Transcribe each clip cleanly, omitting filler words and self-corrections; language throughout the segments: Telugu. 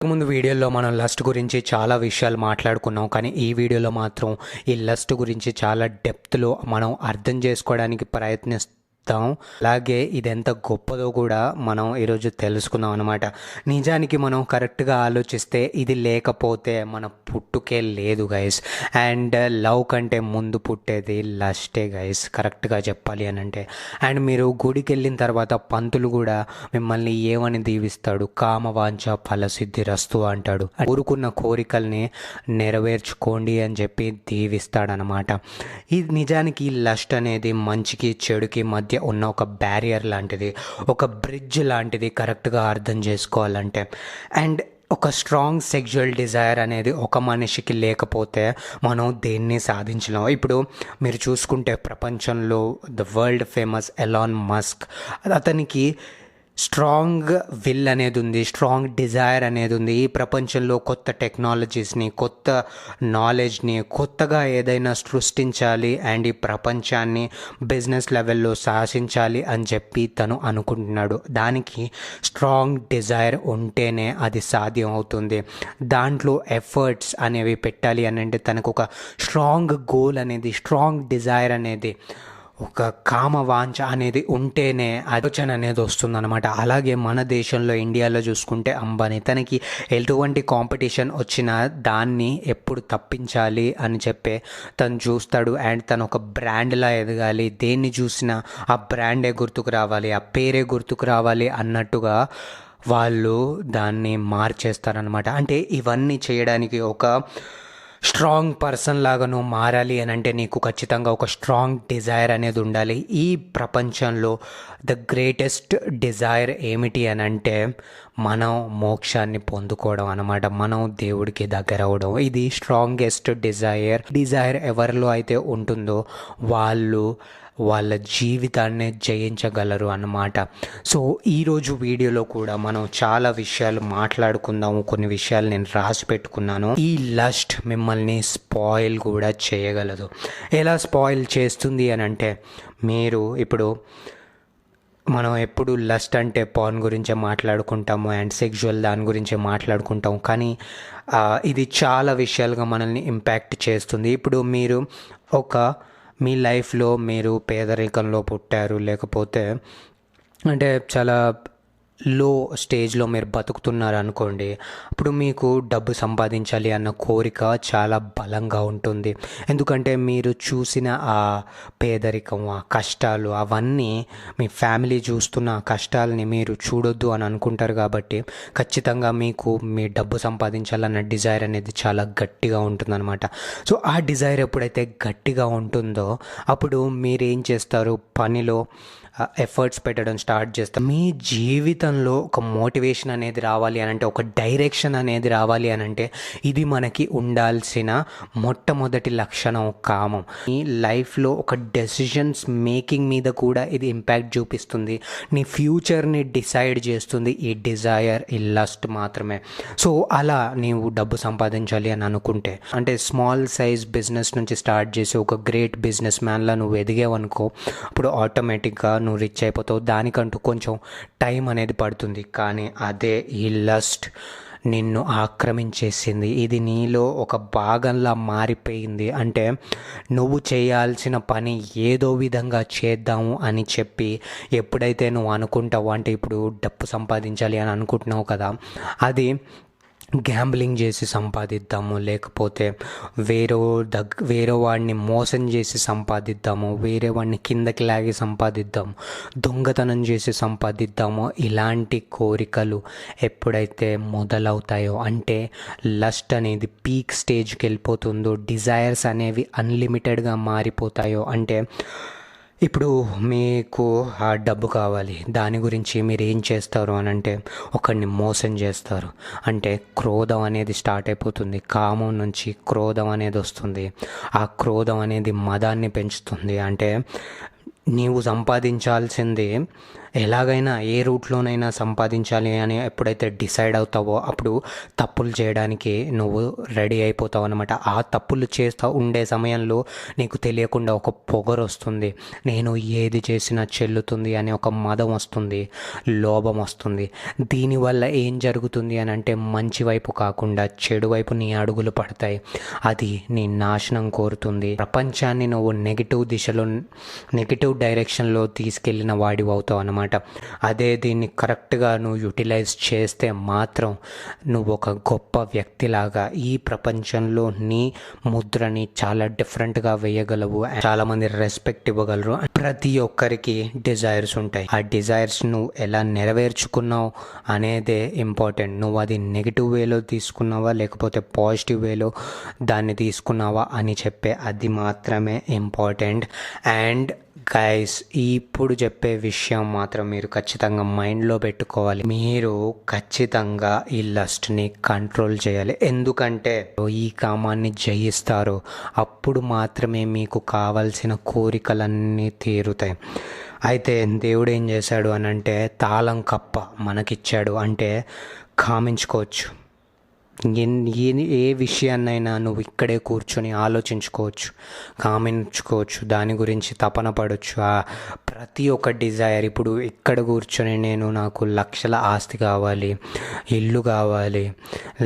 ముందు వీడియోలో మనం లస్ట్ గురించి చాలా విషయాలు మాట్లాడుకున్నాం. కానీ ఈ వీడియోలో మాత్రం ఈ లస్ట్ గురించి చాలా డెప్త్లో మనం అర్థం చేసుకోవడానికి ప్రయత్నిస్తాం. అలాగే ఇది ఎంత గొప్పదో కూడా మనం ఈరోజు తెలుసుకుందాం అనమాట. నిజానికి మనం కరెక్ట్గా ఆలోచిస్తే ఇది లేకపోతే మన పుట్టుకే లేదు గైస్. అండ్ లవ్ కంటే ముందు పుట్టేది లస్టే గైస్, కరెక్ట్గా చెప్పాలి అని అంటే. అండ్ మీరు గుడికి వెళ్ళిన తర్వాత పంతులు కూడా మిమ్మల్ని ఏమని దీవిస్తాడు, కామవాంఛ ఫలసిద్ధిరస్తు అంటాడు. కోరుకున్న కోరికల్ని నెరవేర్చుకోండి అని చెప్పి దీవిస్తాడనమాట. ఇది నిజానికి ఈ లస్ట్ అనేది మంచికి చెడుకి మధ్య ఉన్న ఒక బ్యారియర్ లాంటిది, ఒక బ్రిడ్జ్ లాంటిది కరెక్ట్గా అర్థం చేసుకోవాలంటే. అండ్ ఒక స్ట్రాంగ్ సెక్షువల్ డిజైర్ అనేది ఒక మనిషికి లేకపోతే మనం దేన్ని సాధించలేం. ఇప్పుడు మీరు చూసుకుంటే ప్రపంచంలో the world famous Elon Musk, అతనికి స్ట్రాంగ్ విల్ అనేది ఉంది, స్ట్రాంగ్ డిజైర్ అనేది ఉంది. ఈ ప్రపంచంలో కొత్త టెక్నాలజీస్ని, కొత్త నాలెడ్జ్ని, కొత్తగా ఏదైనా సృష్టించాలి అండ్ ఈ ప్రపంచాన్ని బిజినెస్ లెవెల్లో శాసించాలి అని చెప్పి తను అనుకుంటున్నాడు. దానికి స్ట్రాంగ్ డిజైర్ ఉంటేనే అది సాధ్యం అవుతుంది. దాంట్లో ఎఫర్ట్స్ అనేవి పెట్టాలి అని అంటే తనకు ఒక స్ట్రాంగ్ గోల్ అనేది, స్ట్రాంగ్ డిజైర్ అనేది, ఒక కామవాంఛ అనేది ఉంటేనే ఆలోచన అనేది వస్తుందన్నమాట. అలాగే మన దేశంలో ఇండియాలో చూసుకుంటే అంబానీ, తనకి ఎటువంటి కాంపిటీషన్ వచ్చినా దాన్ని ఎప్పుడు తప్పించాలి అని చెప్పే తను చూస్తాడు. అండ్ తను ఒక బ్రాండ్లా ఎదగాలి, దేన్ని చూసినా ఆ బ్రాండే గుర్తుకు రావాలి, ఆ పేరే గుర్తుకు రావాలి అన్నట్టుగా వాళ్ళు దాన్ని మార్చేస్తారనమాట. అంటే ఇవన్నీ చేయడానికి ఒక స్ట్రాంగ్ పర్సన్ లాగా నువ్వు మారాలి అని అంటే నీకు ఖచ్చితంగా ఒక స్ట్రాంగ్ డిజైర్ అనేది ఉండాలి. ఈ ప్రపంచంలో ద గ్రేటెస్ట్ డిజైర్ ఏమిటి అని అంటే మనం మోక్షాన్ని పొందుకోవడం అనమాట, మనం దేవుడికి దగ్గర అవ్వడం. ఇది స్ట్రాంగెస్ట్ డిజైర్ ఎవరిలో అయితే ఉంటుందో వాళ్ళు వాళ్ళ జీవితాన్ని జయించగలరు అన్నమాట. సో ఈరోజు వీడియోలో కూడా మనం చాలా విషయాలు మాట్లాడుకుందాము. కొన్ని విషయాలు నేను రాసి పెట్టుకున్నాను. ఈ లస్ట్ మిమ్మల్ని స్పాయిల్ కూడా చేయగలదు. ఎలా స్పాయిల్ చేస్తుంది అని అంటే, మీరు ఇప్పుడు మనం ఎప్పుడు లస్ట్ అంటే పాన్ గురించే మాట్లాడుకుంటాము అండ్ సెక్షువల్ దాని గురించే మాట్లాడుకుంటాము. కానీ ఇది చాలా విషయాలుగా మనల్ని ఇంపాక్ట్ చేస్తుంది. ఇప్పుడు మీరు మీ లైఫ్లో మీరు పేదరికంలో పుట్టారు, లేకపోతే అంటే చాలా లో స్టేజ్లో మీరు బతుకుతున్నారు అనుకోండి. అప్పుడు మీకు డబ్బు సంపాదించాలి అన్న కోరిక చాలా బలంగా ఉంటుంది. ఎందుకంటే మీరు చూసిన ఆ పేదరికం, ఆ కష్టాలు, అవన్నీ మీ ఫ్యామిలీ చూస్తున్న ఆ కష్టాలని మీరు చూడొద్దు అని అనుకుంటారు. కాబట్టి ఖచ్చితంగా మీకు మీ డబ్బు సంపాదించాలన్న డిజైర్ అనేది చాలా గట్టిగా ఉంటుందన్నమాట. సో ఆ డిజైర్ ఎప్పుడైతే గట్టిగా ఉంటుందో అప్పుడు మీరు ఏం చేస్తారు, పనిలో ఎఫర్ట్స్ పెట్టడం స్టార్ట్ చేస్తాం. మీ జీవితంలో ఒక మోటివేషన్ అనేది రావాలి అని అంటే, ఒక డైరెక్షన్ అనేది రావాలి అని అంటే, ఇది మనకి ఉండాల్సిన మొట్టమొదటి లక్షణం కామం. మీ లైఫ్లో ఒక డెసిషన్స్ మేకింగ్ మీద కూడా ఇది ఇంపాక్ట్ చూపిస్తుంది. నీ ఫ్యూచర్ని డిసైడ్ చేస్తుంది ఈ డిజైర్, ఈ లస్ట్ మాత్రమే. సో అలా నీవు డబ్బు సంపాదించాలి అని అనుకుంటే, అంటే స్మాల్ సైజ్ బిజినెస్ నుంచి స్టార్ట్ చేసి ఒక గ్రేట్ బిజినెస్ మ్యాన్లా నువ్వు ఎదిగేవనుకో, అప్పుడు ఆటోమేటిక్గా నువ్వు రిచ్ అయిపోతావు. దానికంటూ కొంచెం టైం అనేది పడుతుంది. కానీ అదే ఈ లస్ట్ నిన్ను ఆక్రమించేసింది. ఇది నీలో ఒక భాగంలా మారిపోయింది. అంటే నువ్వు చేయాల్సిన పని ఏదో విధంగా చేద్దాము అని చెప్పి ఎప్పుడైతే నువ్వు అనుకుంటావు, అంటే ఇప్పుడు డబ్బు సంపాదించాలి అని అనుకుంటున్నావు కదా, అది గ్యాంబ్లింగ్ చేసి సంపాదిద్దాము, లేకపోతే వేరే వాడిని మోసం చేసి సంపాదిద్దాము, వేరే వాడిని కిందకి లాగి సంపాదిద్దాము, దొంగతనం చేసి సంపాదిద్దాము. ఇలాంటి కోరికలు ఎప్పుడైతే మొదలవుతాయో, అంటే లస్ట్ అనేది పీక్ స్టేజ్కి వెళ్ళిపోతుందో, డిజైర్స్ అనేవి అన్లిమిటెడ్గా మారిపోతాయో, అంటే ఇప్పుడు మీకు ఆ డబ్బు కావాలి, దాని గురించి మీరు ఏం చేస్తారు అని అంటే ఒకరిని మోసం చేస్తారు. అంటే క్రోధం అనేది స్టార్ట్ అయిపోతుంది. కామం నుంచి క్రోధం అనేది వస్తుంది. ఆ క్రోధం అనేది మదాన్ని పెంచుతుంది. అంటే నీవు సంపాదించాల్సింది ఎలాగైనా ఏ రూట్లోనైనా సంపాదించాలి అని ఎప్పుడైతే డిసైడ్ అవుతావో అప్పుడు తప్పులు చేయడానికి నువ్వు రెడీ అయిపోతావు అనమాట. ఆ తప్పులు చేస్తూ ఉండే సమయంలో నీకు తెలియకుండా ఒక పొగరు వస్తుంది, నేను ఏది చేసినా చెల్లుతుంది అని ఒక మదం వస్తుంది, లోభం వస్తుంది. దీనివల్ల ఏం జరుగుతుంది అని అంటే మంచి వైపు కాకుండా చెడు వైపు నీ అడుగులు పడతాయి. అది నీ నాశనం కోరుతుంది. ప్రపంచాన్ని నువ్వు నెగిటివ్ డైరెక్షన్లో తీసుకెళ్ళిన వాడివి అవుతావు అన్నమాట. అదే దీన్ని కరెక్ట్గా నువ్వు యూటిలైజ్ చేస్తే మాత్రం నువ్వు ఒక గొప్ప వ్యక్తిలాగా ఈ ప్రపంచంలో నీ ముద్రని చాలా డిఫరెంట్గా వేయగలవు. చాలామంది రెస్పెక్ట్ ఇవ్వగలరు. ప్రతి ఒక్కరికి డిజైర్స్ ఉంటాయి. ఆ డిజైర్స్ నువ్వు ఎలా నెరవేర్చుకున్నావు అనేదే ఇంపార్టెంట్. నువ్వు అది నెగిటివ్ వేలో తీసుకున్నావా లేకపోతే పాజిటివ్ వేలో దాన్ని తీసుకున్నావా అని చెప్పే అది మాత్రమే ఇంపార్టెంట్. అండ్ గైస్, ఇప్పుడు చెప్పే విషయం మాత్రం మీరు ఖచ్చితంగా మైండ్లో పెట్టుకోవాలి. మీరు ఖచ్చితంగా ఈ లస్ట్ని కంట్రోల్ చేయాలి. ఎందుకంటే ఈ కామాన్ని జయిస్తారు, అప్పుడు మాత్రమే మీకు కావాల్సిన కోరికలన్నీ తీరుతాయి. అయితే దేవుడు ఏం చేశాడు అని అంటే తాళం కప్ప మనకిచ్చాడు. అంటే కామించుకోవచ్చు, ఏ విషయాన్నైనా నువ్వు ఇక్కడే కూర్చొని ఆలోచించుకోవచ్చు, కామించుకోవచ్చు, దాని గురించి తపన పడవచ్చు. ప్రతి ఒక్క డిజైర్ ఇప్పుడు ఇక్కడ కూర్చొని నాకు లక్షల ఆస్తి కావాలి, ఇల్లు కావాలి,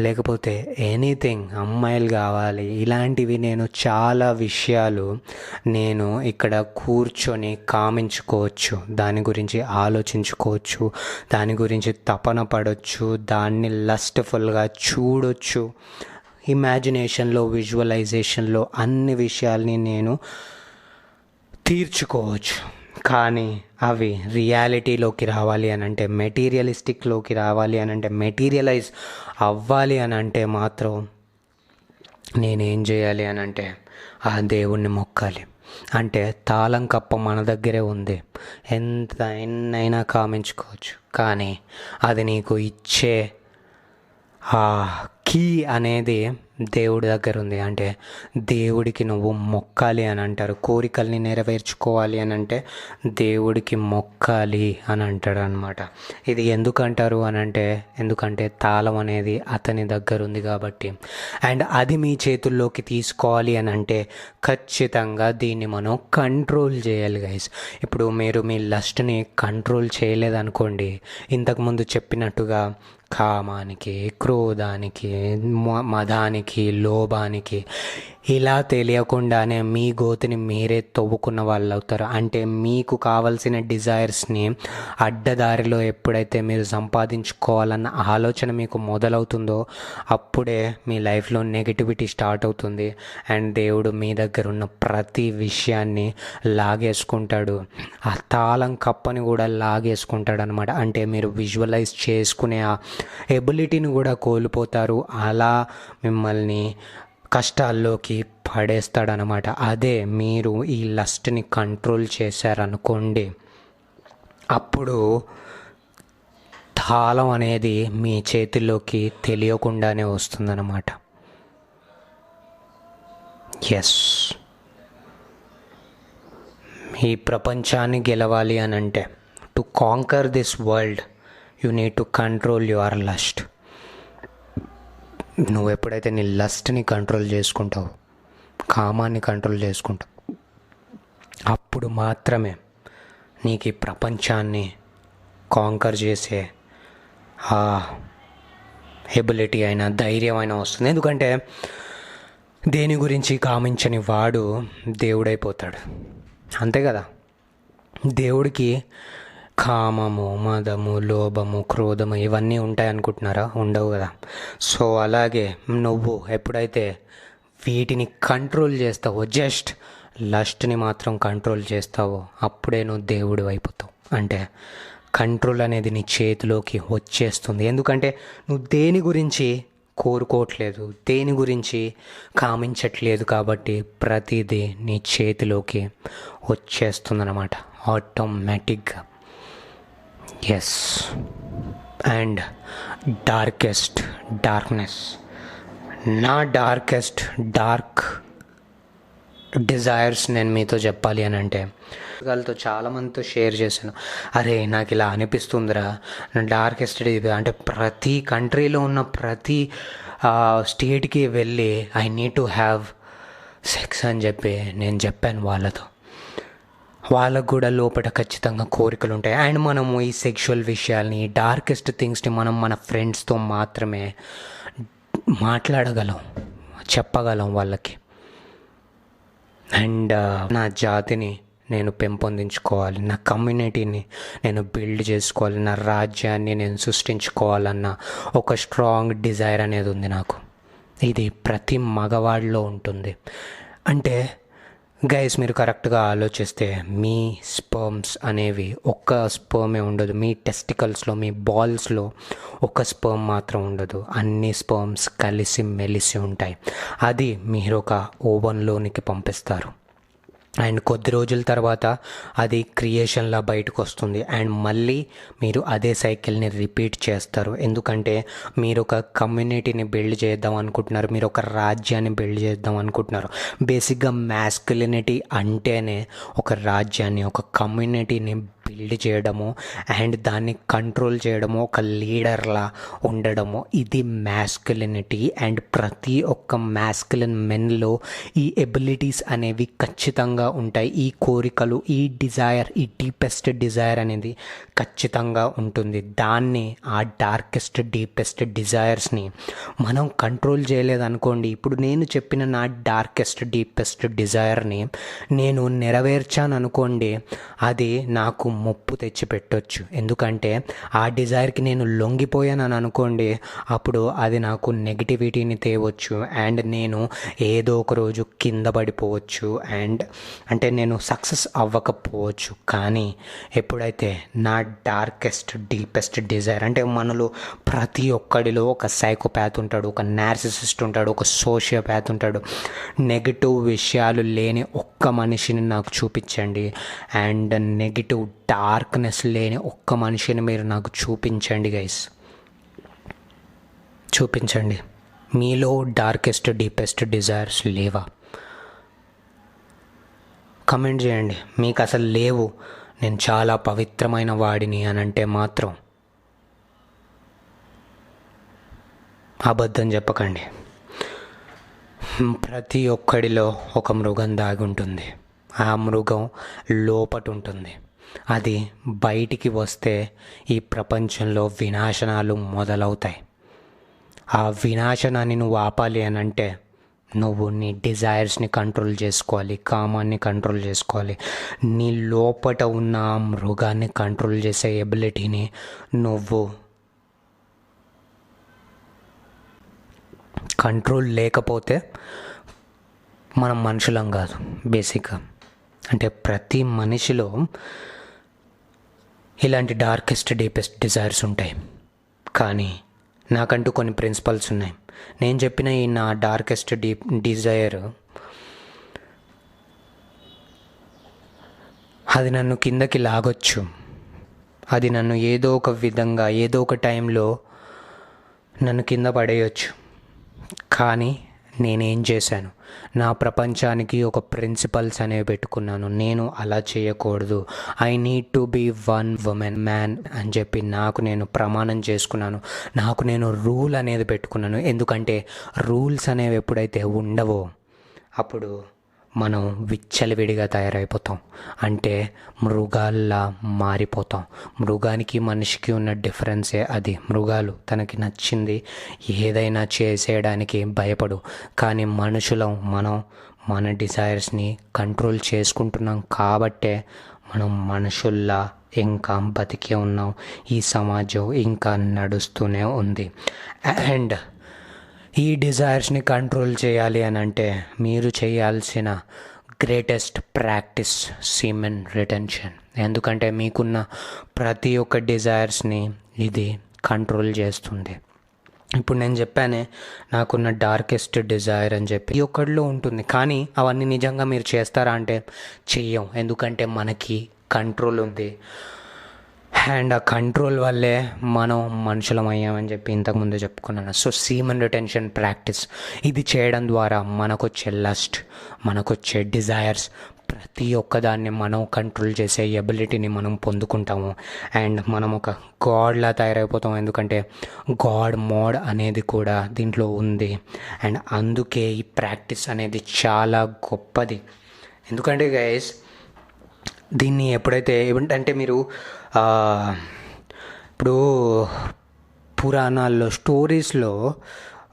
లేకపోతే ఎనీథింగ్, అమ్మాయిలు కావాలి, ఇలాంటివి చాలా విషయాలు ఇక్కడ కూర్చొని కామించుకోవచ్చు, దాని గురించి ఆలోచించుకోవచ్చు, దాని గురించి తపన పడవచ్చు, దాన్ని లస్ట్ఫుల్గా చూడొచ్చు. ఇమాజినేషన్లో, విజువలైజేషన్లో అన్ని విషయాల్ని తీర్చుకోవచ్చు. కానీ అవి రియాలిటీలోకి రావాలి అని అంటే, మెటీరియలిస్టిక్లోకి రావాలి అని అంటే, మెటీరియలైజ్ అవ్వాలి అని అంటే మాత్రం నేనేం చేయాలి అని అంటే ఆ దేవుణ్ణి మొక్కాలి. అంటే తాళం కప్ప మన దగ్గరే ఉంది, ఎన్నైనా కామించుకోవచ్చు, కానీ అది నీకు ఇచ్చే ఆ కీ అనేది దేవుడి దగ్గర ఉంది. అంటే దేవుడికి నువ్వు మొక్కాలి అని అంటారు. కోరికల్ని నెరవేర్చుకోవాలి అని అంటే దేవుడికి మొక్కాలి అని అంటాడు అనమాట. ఇది ఎందుకంటారు అని అంటే, ఎందుకంటే తాళం అనేది అతని దగ్గర ఉంది కాబట్టి. అండ్ అది మీ చేతుల్లోకి తీసుకోవాలి అని అంటే ఖచ్చితంగా దీన్ని మనం కంట్రోల్ చేయాలి గైస్. ఇప్పుడు మీరు మీ లస్ట్ని కంట్రోల్ చేయలేదనుకోండి, ఇంతకుముందు చెప్పినట్టుగా కామానికి, క్రోధానికి, మదానికి, లోభానికి, ఇలా తెలియకుండానే మీ గోతిని మీరే తవ్వుకున్న వాళ్ళు అవుతారు. అంటే మీకు కావాల్సిన డిజైర్స్ని అడ్డదారిలో ఎప్పుడైతే మీరు సంపాదించుకోవాలన్న ఆలోచన మీకు మొదలవుతుందో అప్పుడే మీ లైఫ్లో నెగిటివిటీ స్టార్ట్ అవుతుంది. అండ్ దేవుడు మీ దగ్గర ఉన్న ప్రతి విషయాన్ని లాగేసుకుంటాడు. ఆ తాళం కప్పని కూడా లాగేసుకుంటాడు అనమాట. అంటే మీరు విజువలైజ్ చేసుకునే ఆ ఎబిలిటీని కూడా కోల్పోతారు. అలా మిమ్మల్ని కష్టాల్లోకి పడేస్తాడనమాట. అదే మీరు ఈ లస్ట్ని కంట్రోల్ చేశారనుకోండి, అప్పుడు తాళం అనేది మీ చేతిలోకి తెలియకుండానే వస్తుందన్నమాట. ఎస్, ఈ ప్రపంచాన్ని గెలవాలి అని అంటే, to conquer this world you need to control your lust. నువ్వు ఎప్పుడైతే నీ లస్ట్ని కంట్రోల్ చేసుకుంటావు, కామాన్ని కంట్రోల్ చేసుకుంటావు, అప్పుడు మాత్రమే నీకు ఈ ప్రపంచాన్ని కాంకర్ చేసే ఆ ఎబిలిటీ అయినా, ధైర్యం అయినా వస్తుంది. ఎందుకంటే దేని గురించి కామించని వాడు దేవుడైపోతాడు, అంతే కదా. దేవుడికి కామము, మదము, లోభము, క్రోధము ఇవన్నీ ఉంటాయి అనుకుంటున్నారా? ఉండవు కదా. సో అలాగే నువ్వు ఎప్పుడైతే వీటిని కంట్రోల్ చేస్తావో, జస్ట్ లస్ట్ని మాత్రం కంట్రోల్ చేస్తావో, అప్పుడే నువ్వు దేవుడు అయిపోతావు. అంటే కంట్రోల్ అనేది నీ చేతిలోకి వచ్చేస్తుంది. ఎందుకంటే నువ్వు దేని గురించి కోరుకోవట్లేదు, దేని గురించి కామించట్లేదు, కాబట్టి ప్రతిదీ నీ చేతిలోకి వచ్చేస్తుందన్నమాట ఆటోమేటిక్గా. ఎస్, అండ్ డార్క్నెస్, నా డార్క్ డిజైర్స్ నేను మీతో చెప్పాలి అని అంటే వాళ్ళతో చాలామందితో షేర్ చేశాను. అరే నాకు ఇలా అనిపిస్తుందిరా, నా డార్కెస్ట్ అంటే ప్రతి కంట్రీలో ఉన్న ప్రతి స్టేట్కి వెళ్ళి I need to have sex అని చెప్పి నేను చెప్పాను వాళ్ళతో. వాళ్ళకు కూడా లోపల ఖచ్చితంగా కోరికలు ఉంటాయి. అండ్ మనము ఈ సెక్షువల్ విషయాల్ని, డార్కెస్ట్ థింగ్స్ని మనం మన ఫ్రెండ్స్తో మాత్రమే మాట్లాడగలం, చెప్పగలం వాళ్ళకి. అండ్ నా జాతిని నేను పెంపొందించుకోవాలి, నా కమ్యూనిటీని నేను బిల్డ్ చేసుకోవాలి, నా రాజ్యాన్ని నేను సృష్టించుకోవాలన్న ఒక స్ట్రాంగ్ డిజైర్ అనేది ఉంది నాకు. ఇది ప్రతి మగవాడిలో ఉంటుంది. అంటే గైస్, మీరు కరెక్ట్గా ఆలోచిస్తే మీ స్పర్మ్స్ అనేవి ఒక్క స్పర్మే ఉండదు. మీ టెస్టికల్స్లో, మీ బాల్స్లో ఒక స్పర్మ్ మాత్రం ఉండదు. అన్ని స్పర్మ్స్ కలిసి మెలిసి ఉంటాయి. అది మీరు ఒక ఓవెన్లోనికి పంపిస్తారు. అండ్ కొద్ది రోజుల తర్వాత అది క్రియేషన్లా బయటకు వస్తుంది. అండ్ మళ్ళీ మీరు అదే సైకిల్ని రిపీట్ చేస్తారు. ఎందుకంటే మీరు ఒక కమ్యూనిటీని బిల్డ్ చేద్దాం అనుకుంటున్నారు, మీరు ఒక రాజ్యాన్ని బిల్డ్ చేద్దాం అనుకుంటున్నారు. బేసిక్గా మ్యాస్కులినిటీ అంటేనే ఒక రాజ్యాన్ని, ఒక కమ్యూనిటీని బిల్డ్ చేయడము అండ్ దాన్ని కంట్రోల్ చేయడము, ఒక లీడర్లా ఉండడము. ఇది మ్యాస్కులినిటీ. అండ్ ప్రతి ఒక్క మ్యాస్కులిన్ మెన్లో ఈ ఎబిలిటీస్ అనేవి ఖచ్చితంగా ఉంటాయి. ఈ కోరికలు, ఈ డిజైర్, ఈ డీపెస్ట్ డిజైర్ అనేది ఖచ్చితంగా ఉంటుంది. దాన్ని, ఆ డార్కెస్ట్ డీపెస్ట్ డిజైర్స్ని మనం కంట్రోల్ చేయలేదనుకోండి, ఇప్పుడు నేను చెప్పిన నా డార్కెస్ట్ డీపెస్ట్ డిజైర్ని నేను నెరవేర్చాను అనుకోండి, అది నాకు ముప్పు తెచ్చి పెట్టొచ్చు. ఎందుకంటే ఆ డిజైర్కి నేను లొంగిపోయాను అని అనుకోండి, అప్పుడు అది నాకు నెగిటివిటీని తేవచ్చు. అండ్ నేను ఏదో ఒక రోజు కింద పడిపోవచ్చు. అంటే నేను సక్సెస్ అవ్వకపోవచ్చు. కానీ ఎప్పుడైతే నా డార్కెస్ట్ డీపెస్ట్ డిజైర్, అంటే మనలో ప్రతి ఒక్కడిలో ఒక సైకోపాత్ ఉంటాడు, ఒక నార్సిసిస్ట్ ఉంటాడు, ఒక సోషియోపాత్ ఉంటాడు. నెగిటివ్ విషయాలు లేని ఒక్క మనిషిని నాకు చూపించండి. అండ్ నెగిటివ్ డార్క్నెస్ లేని ఒక్క మనిషిని మీరు నాకు చూపించండి గైస్, చూపించండి. మీలో డార్కెస్ట్ డీపెస్ట్ డిజైర్స్ లేవా? కమెంట్ చేయండి. మీకు అసలు లేవు, నేను చాలా పవిత్రమైన వాడిని అని అంటే మాత్రం అబద్ధం చెప్పకండి. ప్రతి ఒక్కడిలో ఒక మృగం దాగి ఉంటుంది. ఆ మృగం లోపట ఉంటుంది. అది బయటికి వస్తే ఈ ప్రపంచంలో వినాశనాలు మొదలవుతాయి. ఆ వినాశనాన్ని నువ్వు ఆపాలి అని అంటే నువ్వు నీ డిజైర్స్ని కంట్రోల్ చేసుకోవాలి, కామాన్ని కంట్రోల్ చేసుకోవాలి. నీ లోపట ఉన్న ఆ మృగాన్ని కంట్రోల్ చేసే ఎబిలిటీని నువ్వు కంట్రోల్ లేకపోతే మనం మనుషులం కాదు బేసిక్గా. అంటే ప్రతి మనిషిలో ఇలాంటి డార్కెస్ట్ డీపెస్ట్ డిజైర్స్ ఉంటాయి. కానీ నాకంటూ కొన్ని ప్రిన్సిపల్స్ ఉన్నాయి. నేను చెప్పిన ఈ నా డార్కెస్ట్ డిజైర్ అది నన్ను కిందకి లాగొచ్చు. అది నన్ను ఏదో ఒక విధంగా, ఏదో ఒక టైంలో నన్ను కింద పడేయచ్చు. కానీ నేనేం చేశాను, నా ప్రపంచానికి ఒక ప్రిన్సిపల్స్ అనేవి పెట్టుకున్నాను. నేను అలా చేయకూడదు, I need to be one woman man అని చెప్పి నాకు నేను ప్రమాణం చేసుకున్నాను. నాకు నేను రూల్ అనేది పెట్టుకున్నాను. ఎందుకంటే రూల్స్ అనేవి ఎప్పుడైతే ఉండవో అప్పుడు మనం విచ్చలవిడిగా తయారైపోతాం. అంటే మృగాల్లా మారిపోతాం. మృగానికి మనిషికి ఉన్న డిఫరెన్సే అది. మృగాలు తనకి నచ్చింది ఏదైనా చేసేయడానికి భయపడు. కానీ మనుషులం, మనం మన డిజైర్స్ని కంట్రోల్ చేసుకుంటున్నాం కాబట్టే మనం మనుషుల్లా ఇంకా బతికే ఉన్నాం. ఈ సమాజం ఇంకా నడుస్తూనే ఉంది. అండ్ ఈ డిజైర్స్ని కంట్రోల్ చేయాలి అని అంటే మీరు చేయాల్సిన గ్రేటెస్ట్ ప్రాక్టీస్ సీమెన్ రిటెన్షన్. ఎందుకంటే మీకున్న ప్రతి ఒక్క డిజైర్స్ని ఇది కంట్రోల్ చేస్తుంది. ఇప్పుడు నేను చెప్పానే నాకున్న డార్కెస్ట్ డిజైర్ అని చెప్పి, ఈ ఒక్కడిలో ఉంటుంది. కానీ అవన్నీ నిజంగా మీరు చేస్తారా అంటే చెయ్యం. ఎందుకంటే మనకి కంట్రోల్ ఉంది. అండ్ ఆ కంట్రోల్ వల్లే మనం మనుషులం అయ్యామని చెప్పి ఇంతకుముందే చెప్పుకున్నాను. సో సీమన్ రిటెన్షన్ ప్రాక్టీస్ ఇది చేయడం ద్వారా మనకొచ్చే లస్ట్, మనకొచ్చే డిజైర్స్ ప్రతి ఒక్కదాన్ని మనం కంట్రోల్ చేసే ఎబిలిటీని మనం పొందుకుంటాము. అండ్ మనం ఒక గాడ్లా తయారైపోతాం, ఎందుకంటే గాడ్ మోడ్ అనేది కూడా దీంట్లో ఉంది. అండ్ అందుకే ఈ ప్రాక్టీస్ అనేది చాలా గొప్పది. ఎందుకంటే గైస్ దీన్ని ఎప్పుడైతే ఏమంటే మీరు ఇప్పుడు పురాణాల్లో స్టోరీస్లో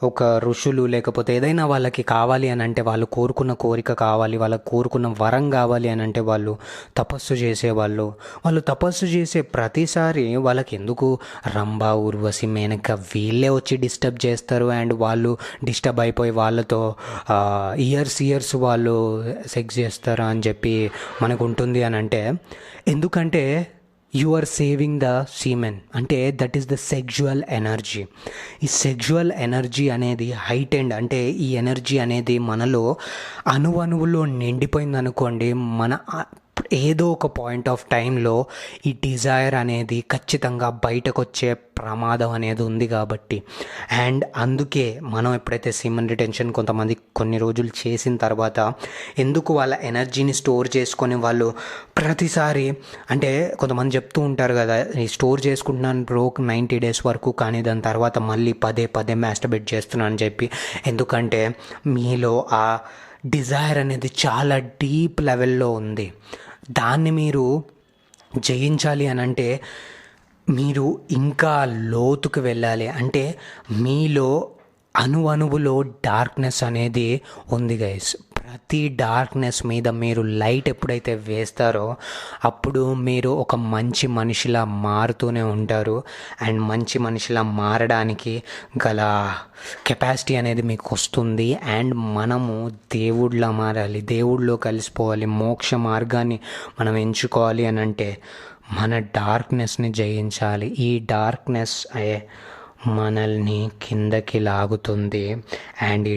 ఒక ఋషులు లేకపోతే ఏదైనా వాళ్ళకి కావాలి అని అంటే, వాళ్ళు కోరుకున్న కోరిక కావాలి, వాళ్ళకు కోరుకున్న వరం కావాలి అని అంటే వాళ్ళు తపస్సు చేసేవాళ్ళు. వాళ్ళు తపస్సు చేసే ప్రతిసారి వాళ్ళకి ఎందుకు రంభ, ఊర్వశి, మేనక వీళ్ళే వచ్చి డిస్టర్బ్ చేస్తారు. అండ్ వాళ్ళు డిస్టర్బ్ అయిపోయి వాళ్ళతో ఇయర్స్ వాళ్ళు సెక్స్ చేస్తారు అని చెప్పి మనకు ఉంటుంది అని అంటే, ఎందుకంటే you are saving the semen, అంటే that is the sexual energy. ఈ సెక్షువల్ ఎనర్జీ అనేది హైటెండ్, అంటే ఈ ఎనర్జీ అనేది మనలో అణువణువులో నిండిపోయింది అనుకోండి, మన ఏదో ఒక పాయింట్ ఆఫ్ టైంలో ఈ డిజైర్ అనేది ఖచ్చితంగా బయటకు వచ్చే ప్రమాదం అనేది ఉంది కాబట్టి. అండ్ అందుకే మనం ఎప్పుడైతే సీమన్ రిటెన్షన్ కొంతమంది కొన్ని రోజులు చేసిన తర్వాత ఎందుకు వాళ్ళ ఎనర్జీని స్టోర్ చేసుకొని వాళ్ళు ప్రతిసారి, అంటే కొంతమంది చెప్తూ ఉంటారు కదా, ఈ స్టోర్ చేసుకుంటున్నాను బ్రో 90 days వరకు, కానీ దాని తర్వాత మళ్ళీ పదే మాస్టర్బేట్ చేస్తున్నాను అని చెప్పి. ఎందుకంటే మీలో ఆ డిజైర్ అనేది చాలా డీప్ లెవెల్లో ఉంది. దాన్ని మీరు జయించాలి అని అంటే మీరు ఇంకా లోతుకు వెళ్ళాలి. అంటే మీలో అణువణువులో డార్క్నెస్ అనేది ఉంది గైస్. ప్రతి డార్క్నెస్ మీద మీరు లైట్ ఎప్పుడైతే వేస్తారో అప్పుడు మీరు ఒక మంచి మనిషిలా మారుతూనే ఉంటారు. అండ్ మంచి మనిషిలా మారడానికి గల కెపాసిటీ అనేది మీకు వస్తుంది. అండ్ మనము దేవుడిలా మారాలి, దేవుడిలో కలిసిపోవాలి, మోక్ష మార్గాన్ని మనం ఎంచుకోవాలి అని అంటే మన డార్క్నెస్ని జయించాలి. ఈ డార్క్నెస్ మనల్ని కిందకి లాగుతుంది. అండ్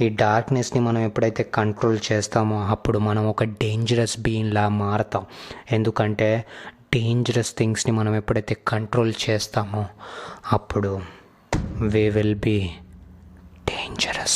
ఈ డార్క్నెస్ని మనం ఎప్పుడైతే కంట్రోల్ చేస్తామో అప్పుడు మనం ఒక డేంజరస్ బీయింగ్లా మారతాం. ఎందుకంటే డేంజరస్ థింగ్స్ని మనం ఎప్పుడైతే కంట్రోల్ చేస్తామో అప్పుడు we will be dangerous.